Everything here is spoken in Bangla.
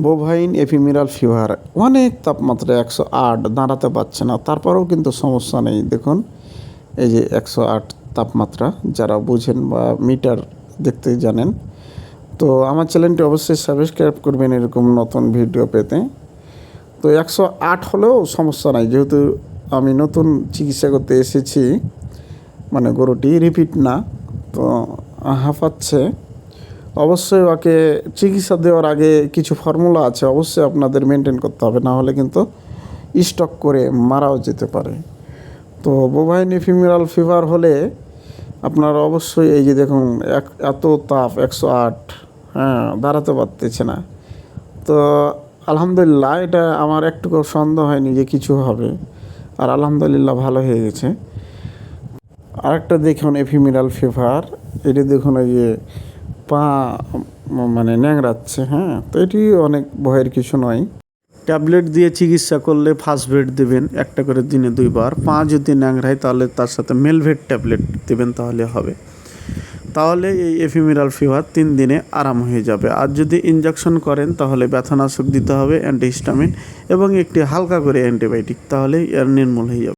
বোভাইন এপিমিরাল ফিভার, অনেক তাপমাত্রা 108, দাঁড়াতে পারছে না, তারপরেও কিন্তু সমস্যা নেই। দেখুন এই যে 108 তাপমাত্রা, যারা বুঝেন বা মিটার দেখতে জানেন। তো আমার চ্যানেলটি অবশ্যই সাবস্ক্রাইব করবেন এরকম নতুন ভিডিও পেতে। তো 108 হলেও সমস্যা নাই, যেহেতু আমি নতুন চিকিৎসা করতে এসেছি, মানে গরুটি রিপিট না, তো হাঁপাচ্ছে। অবশ্যই ওকে চিকিৎসা দেওয়ার আগে কিছু ফর্মুলা আছে, অবশ্যই আপনাদের মেনটেন করতে হবে, না হলে কিন্তু স্টক করে মারাও যেতে পারে। তো বোভাইন এপিমিরাল ফিভার হলে আপনারা অবশ্যই এই যে দেখুন এত তাপ 108, হ্যাঁ, দাঁড়াতে পারতেছে না। তো আলহামদুলিল্লাহ, এটা আমার একটুকু সন্দেহ হয়নি যে কিছু হবে, আর আলহামদুলিল্লাহ ভালো হয়ে গেছে। আরেকটা দেখুন এপিমিরাল ফিভার, এটি দেখুন এই যে পা মানে ন্যাংড়াচ্ছে, হ্যাঁ, তো এটি অনেক ভয়ের কিছু নয়। ট্যাবলেট দিয়ে চিকিৎসা করলে ফার্স্ট ভেট দেবেন, একটা করে দিনে 2 বার। পা যদি ন্যাংড়ায় তাহলে তার সাথে মেলভেট ট্যাবলেট দেবেন, তাহলে হবে। তাহলে এই এপিমিরাল ফিভার 3 দিনে আরাম হয়ে যাবে। আর যদি ইনজেকশন করেন তাহলে ব্যথানাশক দিতে হবে, অ্যান্টিহিস্টামিন এবং একটি হালকা করে অ্যান্টিবায়োটিক, তাহলেই এর নির্মূল হয়ে যাবে।